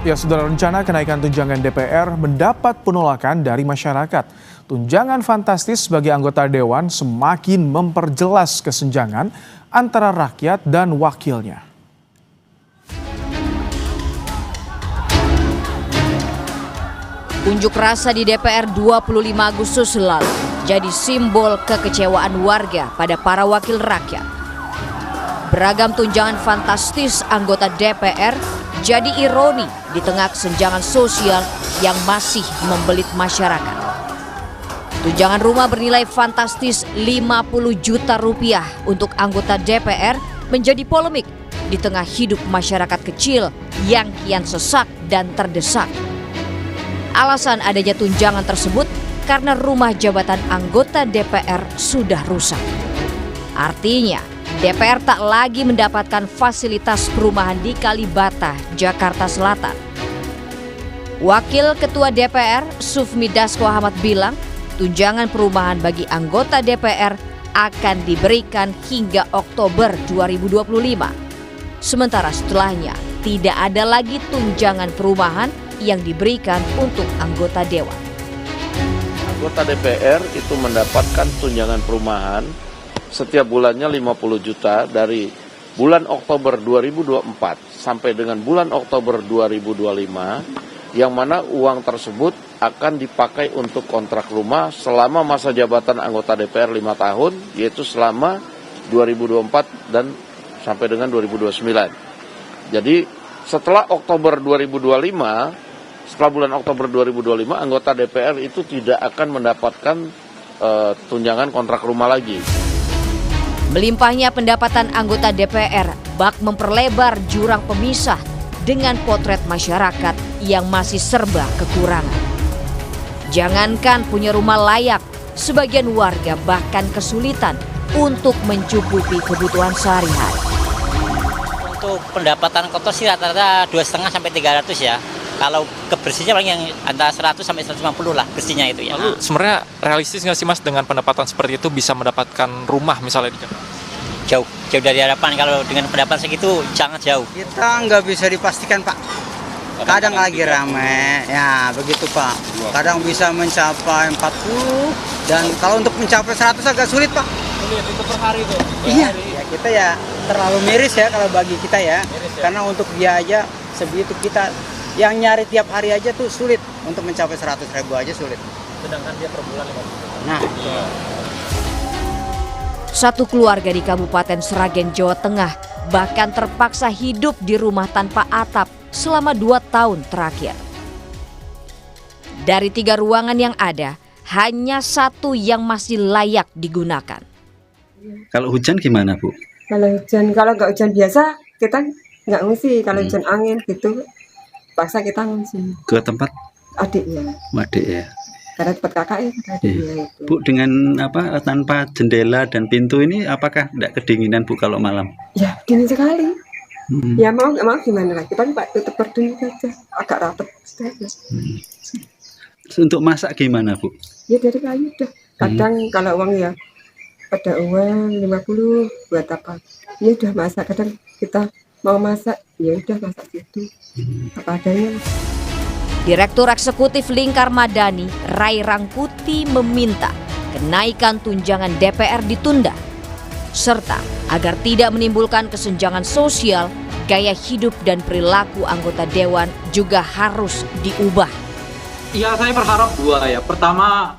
Ya, saudara, rencana kenaikan tunjangan DPR mendapat penolakan dari masyarakat. Tunjangan fantastis bagi anggota dewan semakin memperjelas kesenjangan antara rakyat dan wakilnya. Unjuk rasa di DPR 25 Agustus lalu jadi simbol kekecewaan warga pada para wakil rakyat. Beragam tunjangan fantastis anggota DPR jadi ironi di tengah kesenjangan sosial yang masih membelit masyarakat. Tunjangan rumah bernilai fantastis 50 juta rupiah untuk anggota DPR menjadi polemik di tengah hidup masyarakat kecil yang kian sesak dan terdesak. Alasan adanya tunjangan tersebut karena rumah jabatan anggota DPR sudah rusak. Artinya, DPR tak lagi mendapatkan fasilitas perumahan di Kalibata, Jakarta Selatan. Wakil Ketua DPR, Sufmi Dasko Ahmad bilang, tunjangan perumahan bagi anggota DPR akan diberikan hingga Oktober 2025. Sementara setelahnya, tidak ada lagi tunjangan perumahan yang diberikan untuk anggota dewan. Anggota DPR itu mendapatkan tunjangan perumahan setiap bulannya 50 juta dari bulan Oktober 2024 sampai dengan bulan Oktober 2025, yang mana uang tersebut akan dipakai untuk kontrak rumah selama masa jabatan anggota DPR 5 tahun, yaitu selama 2024 dan sampai dengan 2029. Jadi setelah Oktober 2025, setelah bulan Oktober 2025, anggota DPR itu tidak akan mendapatkan tunjangan kontrak rumah lagi. Melimpahnya pendapatan anggota DPR bak memperlebar jurang pemisah dengan potret masyarakat yang masih serba kekurangan. Jangankan punya rumah layak, sebagian warga bahkan kesulitan untuk mencukupi kebutuhan sehari-hari. Untuk pendapatan kotor sih rata-rata 2,5 sampai 300 ya. Kalau kebersihnya paling yang antara 100 sampai 150 lah bersihnya itu ya. Lalu sebenarnya realistis nggak sih Mas dengan pendapatan seperti itu bisa mendapatkan rumah misalnya di Jakarta? Jauh dari harapan. Kalau dengan pendapatan segitu sangat jauh. Kita nggak bisa dipastikan Pak. Kadang lagi ramai, ya begitu Pak. Kadang bisa mencapai 40 dan kalau untuk mencapai 100 agak sulit Pak. Sulit itu per hari tuh. Iya, ya kita ya terlalu miris ya kalau bagi kita ya. Karena untuk biaya sebegitu kita yang nyari tiap hari aja tuh sulit, untuk mencapai 100.000 aja sulit. Sedangkan dia per bulan 50 juta. Nah, Satu keluarga di Kabupaten Sragen, Jawa Tengah bahkan terpaksa hidup di rumah tanpa atap selama 2 tahun terakhir. Dari 3 ruangan yang ada, hanya 1 yang masih layak digunakan. Kalau hujan gimana Bu? Kalau nggak hujan biasa kita nggak ngungsi. Kalau hujan angin gitu, paksa kita ngungsi. Ke tempat Adiknya. adik ya. Karena tempat kakaknya adiknya itu. Bu, dengan tanpa jendela dan pintu ini apakah tidak kedinginan Bu kalau malam? Ya dingin sekali. Ya mau nggak mau gimana lagi? Paling Pak tutup berduni saja, agak rapat saja. Untuk masak gimana Bu? Ya dari kayu dah. Kadang kalau uang ya ada uang 50 buat apa? Ya udah masak. Kadang kita mau masak, ya udah masak gitu. Apa adanya. Direktur Eksekutif Lingkar Madani, Rai Rangkuti, meminta kenaikan tunjangan DPR ditunda, serta agar tidak menimbulkan kesenjangan sosial, gaya hidup dan perilaku anggota dewan juga harus diubah. Ya, saya berharap 2 ya. Pertama,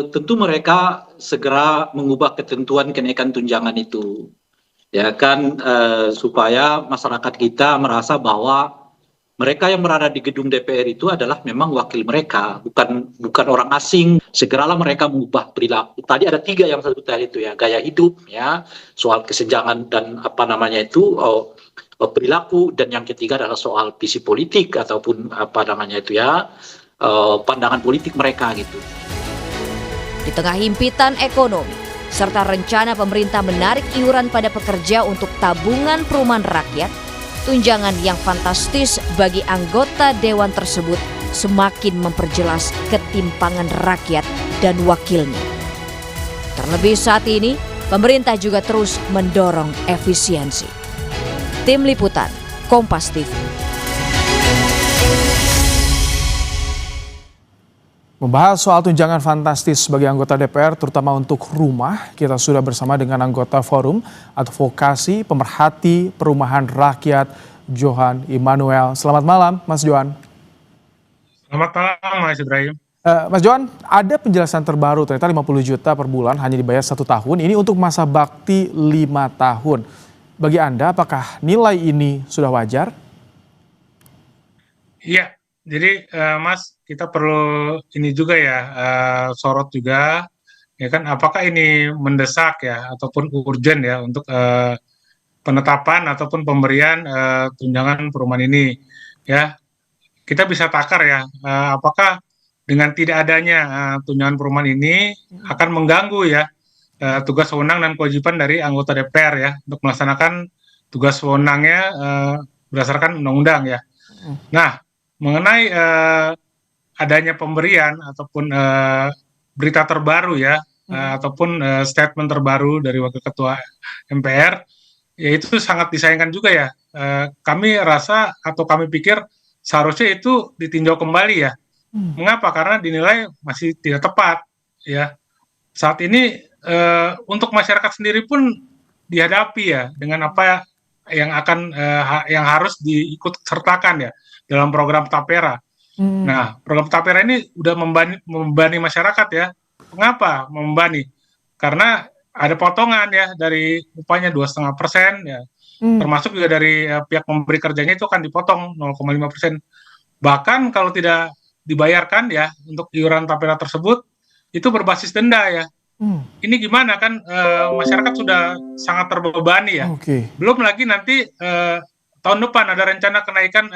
tentu mereka segera mengubah ketentuan kenaikan tunjangan itu, ya kan, supaya masyarakat kita merasa bahwa mereka yang berada di gedung DPR itu adalah memang wakil mereka, bukan orang asing. Segeralah mereka mengubah perilaku. Tadi ada 3 yang saya sebut tadi itu ya, gaya hidup, ya, soal kesenjangan dan perilaku, dan yang ketiga adalah soal visi politik ataupun pandangan politik mereka gitu. Di tengah himpitan ekonomi serta rencana pemerintah menarik iuran pada pekerja untuk tabungan perumahan rakyat, tunjangan yang fantastis bagi anggota dewan tersebut semakin memperjelas ketimpangan rakyat dan wakilnya. Terlebih saat ini, pemerintah juga terus mendorong efisiensi. Tim Liputan, Kompas TV. Membahas soal tunjangan fantastis bagi anggota DPR, terutama untuk rumah, kita sudah bersama dengan anggota Forum Advokasi Pemerhati Perumahan Rakyat, Johan Immanuel. Selamat malam, Mas Johan. Selamat malam, Mas Ibrahim. Mas Johan, ada penjelasan terbaru, ternyata 50 juta per bulan hanya dibayar 1 tahun, ini untuk masa bakti 5 tahun. Bagi Anda, apakah nilai ini sudah wajar? Iya, jadi Mas, kita perlu ini juga ya, sorot juga, ya kan, apakah ini mendesak ya, ataupun urgent ya, untuk penetapan ataupun pemberian tunjangan perumahan ini, ya. Kita bisa takar ya, apakah dengan tidak adanya tunjangan perumahan ini akan mengganggu ya tugas wewenang dan kewajiban dari anggota DPR ya untuk melaksanakan tugas wewenangnya berdasarkan undang-undang ya. Nah, mengenai adanya pemberian ataupun berita terbaru ya ataupun statement terbaru dari Wakil Ketua MPR, ya itu sangat disayangkan juga ya. Kami rasa atau kami pikir seharusnya itu ditinjau kembali ya. Mengapa? Karena dinilai masih tidak tepat ya. Saat ini untuk masyarakat sendiri pun dihadapi ya dengan apa yang akan yang harus diikut sertakan ya dalam program Tapera. Nah, program Tapera ini udah membebani masyarakat ya. Mengapa membebani? Karena ada potongan ya dari upahnya 2,5% ya. Termasuk juga dari pihak pemberi kerjanya itu akan dipotong 0,5%. Bahkan kalau tidak dibayarkan ya untuk iuran tapera tersebut itu berbasis denda ya. Ini gimana kan masyarakat sudah sangat terbebani ya. Belum lagi nanti tahun depan ada rencana kenaikan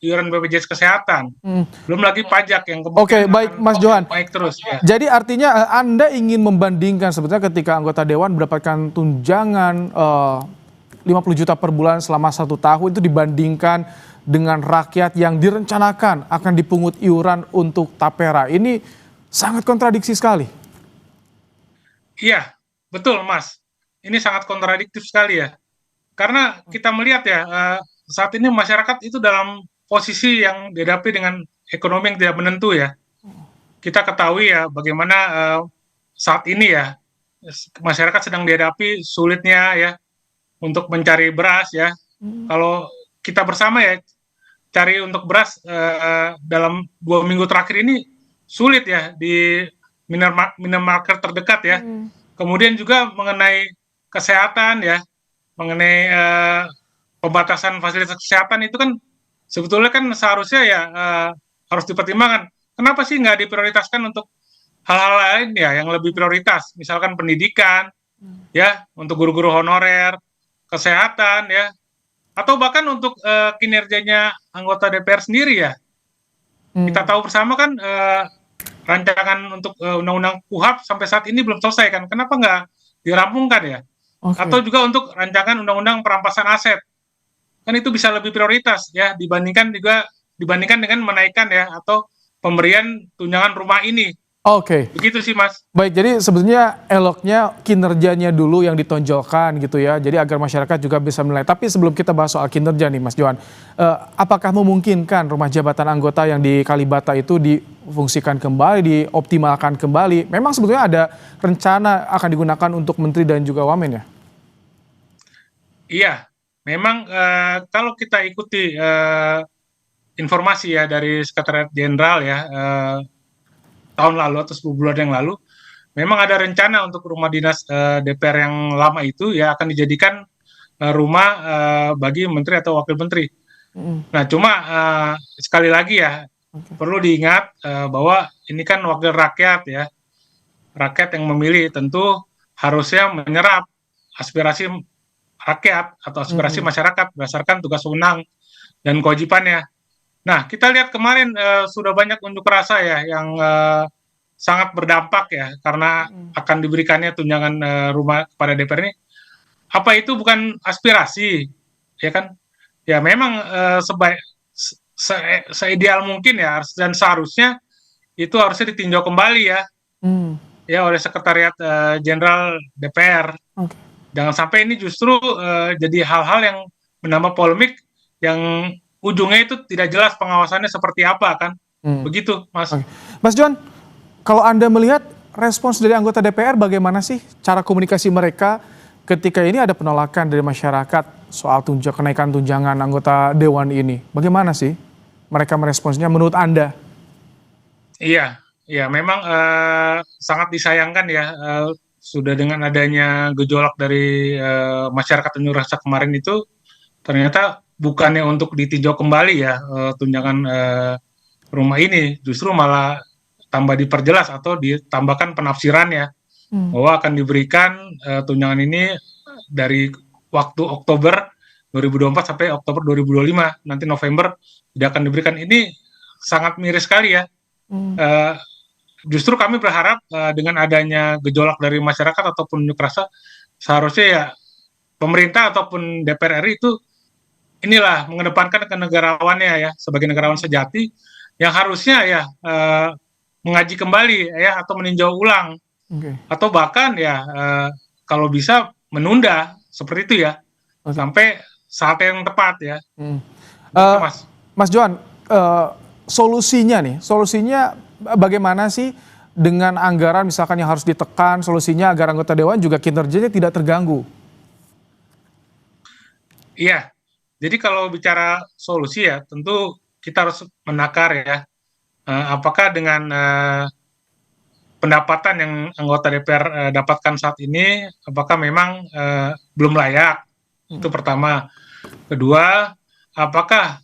iuran BPJS Kesehatan. Belum lagi pajak yang baik Mas Johan. Baik terus ya. Jadi artinya Anda ingin membandingkan sebetulnya ketika anggota dewan mendapatkan tunjangan 50 juta per bulan selama 1 tahun itu dibandingkan dengan rakyat yang direncanakan akan dipungut iuran untuk tapera. Ini sangat kontradiksi sekali. Iya, betul Mas. Ini sangat kontradiktif sekali ya. Karena kita melihat ya, saat ini masyarakat itu dalam posisi yang dihadapi dengan ekonomi yang tidak menentu ya. Kita ketahui ya bagaimana saat ini ya, masyarakat sedang dihadapi sulitnya ya untuk mencari beras ya. Kalau kita bersama ya cari untuk beras dalam 2 minggu terakhir ini sulit ya di minimarket terdekat ya. Kemudian juga mengenai kesehatan ya, mengenai pembatasan fasilitas kesehatan itu kan sebetulnya kan seharusnya ya harus dipertimbangkan. Kenapa sih nggak diprioritaskan untuk hal-hal lain ya yang lebih prioritas, misalkan pendidikan ya untuk guru-guru honorer, kesehatan ya, atau bahkan untuk kinerjanya anggota DPR sendiri ya. Kita tahu bersama kan rancangan untuk undang-undang KUHP sampai saat ini belum selesai kan. Kenapa nggak dirampungkan ya? Atau juga untuk rancangan undang-undang perampasan aset. Kan itu bisa lebih prioritas ya dibandingkan dengan menaikkan ya atau pemberian tunjangan rumah ini. Begitu sih Mas. Baik, jadi sebetulnya eloknya kinerjanya dulu yang ditonjolkan gitu ya. Jadi agar masyarakat juga bisa menilai. Tapi sebelum kita bahas soal kinerja nih Mas Johan, apakah memungkinkan rumah jabatan anggota yang di Kalibata itu difungsikan kembali, dioptimalkan kembali? Memang sebetulnya ada rencana akan digunakan untuk menteri dan juga wamen ya? Iya, memang kalau kita ikuti informasi ya dari Sekretariat Jenderal ya, tahun lalu atau 10 bulan yang lalu, memang ada rencana untuk rumah dinas DPR yang lama itu ya akan dijadikan rumah bagi menteri atau wakil menteri. Nah, cuma sekali lagi ya perlu diingat bahwa ini kan wakil rakyat ya, rakyat yang memilih tentu harusnya menyerap aspirasi rakyat atau aspirasi masyarakat berdasarkan tugas wewenang dan kewajibannya. Nah, kita lihat kemarin sudah banyak unjuk rasa ya yang sangat berdampak ya karena akan diberikannya tunjangan rumah kepada DPR ini. Apa itu bukan aspirasi, ya kan? Ya memang seideal mungkin ya dan seharusnya itu harusnya ditinjau kembali ya, ya oleh Sekretariat Jenderal DPR. Jangan sampai ini justru jadi hal-hal yang menambah polemik yang ujungnya itu tidak jelas pengawasannya seperti apa kan. Begitu Mas. Mas Johan, Kalau Anda melihat respons dari anggota DPR bagaimana sih cara komunikasi mereka ketika ini ada penolakan dari masyarakat soal kenaikan tunjangan anggota dewan ini? Bagaimana sih mereka meresponsnya menurut Anda? Iya, ya memang sangat disayangkan ya, sudah dengan adanya gejolak dari masyarakat unjuk rasa kemarin itu ternyata bukannya untuk ditinjau kembali ya tunjangan rumah ini, justru malah tambah diperjelas atau ditambahkan penafsirannya bahwa akan diberikan tunjangan ini dari waktu Oktober 2024 sampai Oktober 2025, nanti November tidak akan diberikan. Ini sangat miris sekali ya. Justru kami berharap dengan adanya gejolak dari masyarakat ataupun unjuk rasa, seharusnya ya pemerintah ataupun DPR RI itu inilah mengedepankan kenegarawannya ya, sebagai negarawan sejati yang harusnya ya mengaji kembali ya atau meninjau ulang, atau bahkan ya kalau bisa menunda seperti itu ya sampai saat yang tepat ya. Mas Johan, solusinya bagaimana sih dengan anggaran misalkan yang harus ditekan, solusinya agar anggota dewan juga kinerjanya tidak terganggu? Iya, jadi kalau bicara solusi ya tentu kita harus menakar ya, apakah dengan pendapatan yang anggota DPR dapatkan saat ini, apakah memang belum layak? Itu pertama. Kedua, apakah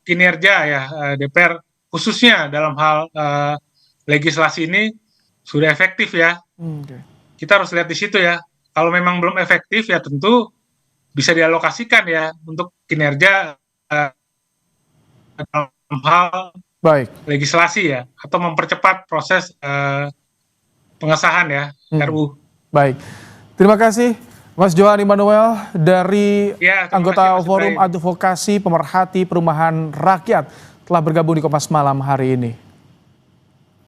kinerja ya DPR khususnya dalam hal legislasi ini sudah efektif ya? Kita harus lihat di situ ya. Kalau memang belum efektif ya tentu bisa dialokasikan ya untuk kinerja dalam hal legislasi ya, atau mempercepat proses pengesahan ya RUU. Baik, terima kasih Mas Johan Immanuel dari anggota Forum Advokasi Pemerhati Perumahan Rakyat telah bergabung di Kompas Malam hari ini.